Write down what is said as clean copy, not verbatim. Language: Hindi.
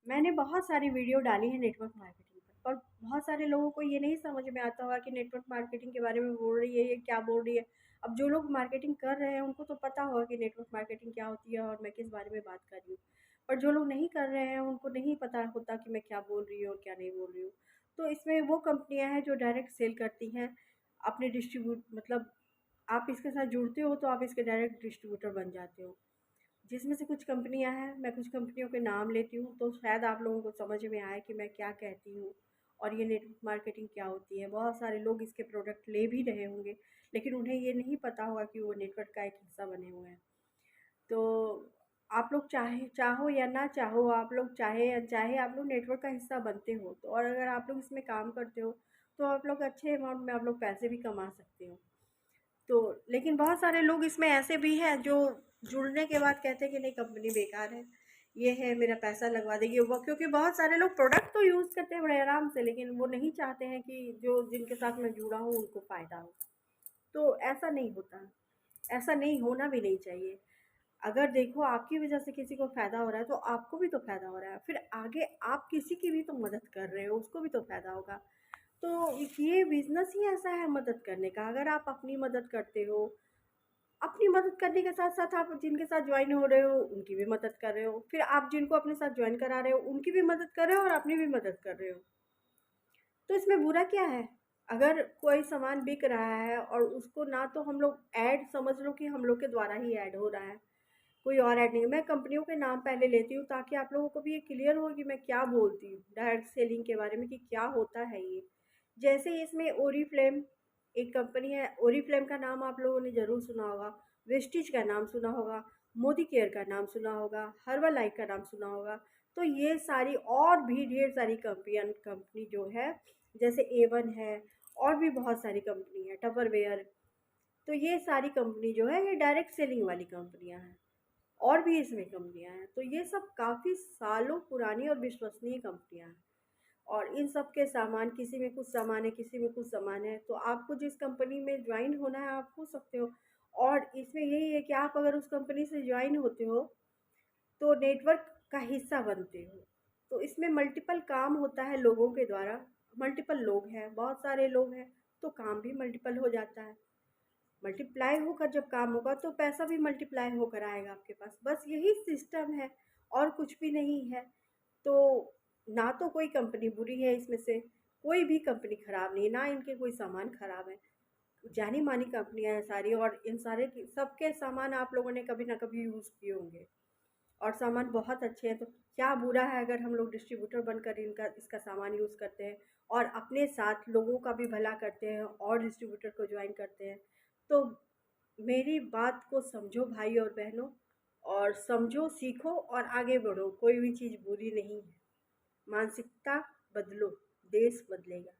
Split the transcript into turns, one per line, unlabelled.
मैंने बहुत सारी वीडियो डाली है नेटवर्क मार्केटिंग पर बहुत सारे लोगों को ये नहीं समझ में आता होगा कि नेटवर्क मार्केटिंग के बारे में बोल रही है, ये क्या बोल रही है। अब जो लोग मार्केटिंग कर रहे हैं उनको तो पता होगा कि नेटवर्क मार्केटिंग क्या होती है और मैं किस बारे में बात कर रही हूँ। पर जो लोग नहीं कर रहे हैं उनको नहीं पता होता कि मैं क्या बोल रही हूँ और क्या नहीं बोल रही हूँ। तो इसमें वो कंपनियां हैं जो डायरेक्ट सेल करती हैं अपने डिस्ट्रीब्यूट मतलब आप इसके साथ जुड़ते हो तो आप इसके डायरेक्ट डिस्ट्रीब्यूटर बन जाते हो। जिसमें से कुछ कंपनियां हैं, मैं कुछ कंपनियों के नाम लेती हूँ तो शायद आप लोगों को समझ में आए कि मैं क्या कहती हूँ और ये नेटवर्क मार्केटिंग क्या होती है। बहुत सारे लोग इसके प्रोडक्ट ले भी रहे होंगे लेकिन उन्हें ये नहीं पता होगा कि वो नेटवर्क का एक हिस्सा बने हुए हैं। तो आप लोग चाहो या ना चाहो, आप लोग चाहे या चाहे आप लोग नेटवर्क का हिस्सा बनते हो तो, और अगर आप लोग इसमें काम करते हो तो आप लोग अच्छे अमाउंट में आप लोग पैसे भी कमा सकते हो। तो लेकिन बहुत सारे लोग इसमें ऐसे भी हैं जो जुड़ने के बाद कहते हैं कि नहीं कंपनी बेकार है, ये है मेरा पैसा लगवा देगी वो, क्योंकि बहुत सारे लोग प्रोडक्ट तो यूज़ करते हैं बड़े आराम से लेकिन वो नहीं चाहते हैं कि जो जिनके साथ मैं जुड़ा हूँ उनको फ़ायदा हो। तो ऐसा नहीं होता, ऐसा नहीं होना भी नहीं चाहिए। अगर देखो आपकी वजह से किसी को फ़ायदा हो रहा है तो आपको भी तो फ़ायदा हो रहा है, फिर आगे आप किसी की भी तो मदद कर रहे हो, उसको भी तो फ़ायदा होगा। तो ये बिज़नेस ही ऐसा है मदद करने का। अगर आप अपनी मदद करते हो, अपनी मदद करने के साथ-साथ आप जिनके साथ जॉइन हो रहे हो, उनकी भी मदद कर रहे हो। फिर आप जिनको अपने साथ जॉइन करा रहे हो, उनकी भी मदद कर रहे हो और अपनी भी मदद कर रहे हो। तो इसमें बुरा क्या है? अगर कोई सामान बिक रहा है और उसको ना तो हम लोग ऐड समझ लो कि हम लोग के द्वारा ही ऐड हो रहा है, कोई और ऐड नहीं। मैं कंपनियों के नाम पहले लेती हूँ ताकि आप लोगों को भी ये क्लियर हो कि मैं क्या बोलती हूँ, डायरेक्ट सेलिंग के बारे में कि क्या होता है ये। जैसे इसमें ओरीफ्लेम एक कंपनी है, ओरीफ्लेम का नाम आप लोगों ने ज़रूर सुना होगा, वेस्टीज का नाम सुना होगा, मोदी केयर का नाम सुना होगा, हर्बल लाइफ का नाम सुना होगा। तो ये सारी और भी ढेर सारी कंपनी जो है, जैसे ए1 है, और भी बहुत सारी कंपनी है, टपरवेयर। तो ये सारी कंपनी जो है ये डायरेक्ट सेलिंग वाली कंपनियां हैं। और भी इसमें कंपनियां हैं, तो ये सब काफ़ी सालों पुरानी और विश्वसनीय कंपनियां हैं। और इन सब के सामान, किसी में कुछ सामान है, किसी में कुछ सामान है, तो आपको जिस कंपनी में ज्वाइन होना है आप हो सकते हो। और इसमें यही है कि आप अगर उस कंपनी से ज्वाइन होते हो तो नेटवर्क का हिस्सा बनते हो। तो इसमें मल्टीपल काम होता है लोगों के द्वारा। मल्टीपल लोग हैं, बहुत सारे लोग हैं, तो काम भी मल्टीपल हो जाता है। मल्टीप्लाई होकर जब काम होगा तो पैसा भी मल्टीप्लाई होकर आएगा आपके पास। बस यही सिस्टम है और कुछ भी नहीं है। तो ना तो कोई कंपनी बुरी है इसमें से, कोई भी कंपनी खराब नहीं है, ना इनके कोई सामान खराब है। जानी मानी कंपनियां हैं सारी, और इन सारे सबके सामान आप लोगों ने कभी ना कभी यूज़ किए होंगे और सामान बहुत अच्छे हैं। तो क्या बुरा है अगर हम लोग डिस्ट्रीब्यूटर बनकर इनका इसका सामान यूज़ करते हैं और अपने साथ लोगों का भी भला करते हैं और डिस्ट्रीब्यूटर को ज्वाइन करते हैं। तो मेरी बात को समझो भाई और बहनों, और समझो, सीखो और आगे बढ़ो। कोई भी चीज़ बुरी नहीं है। मानसिकता बदलो, देश बदलेगा।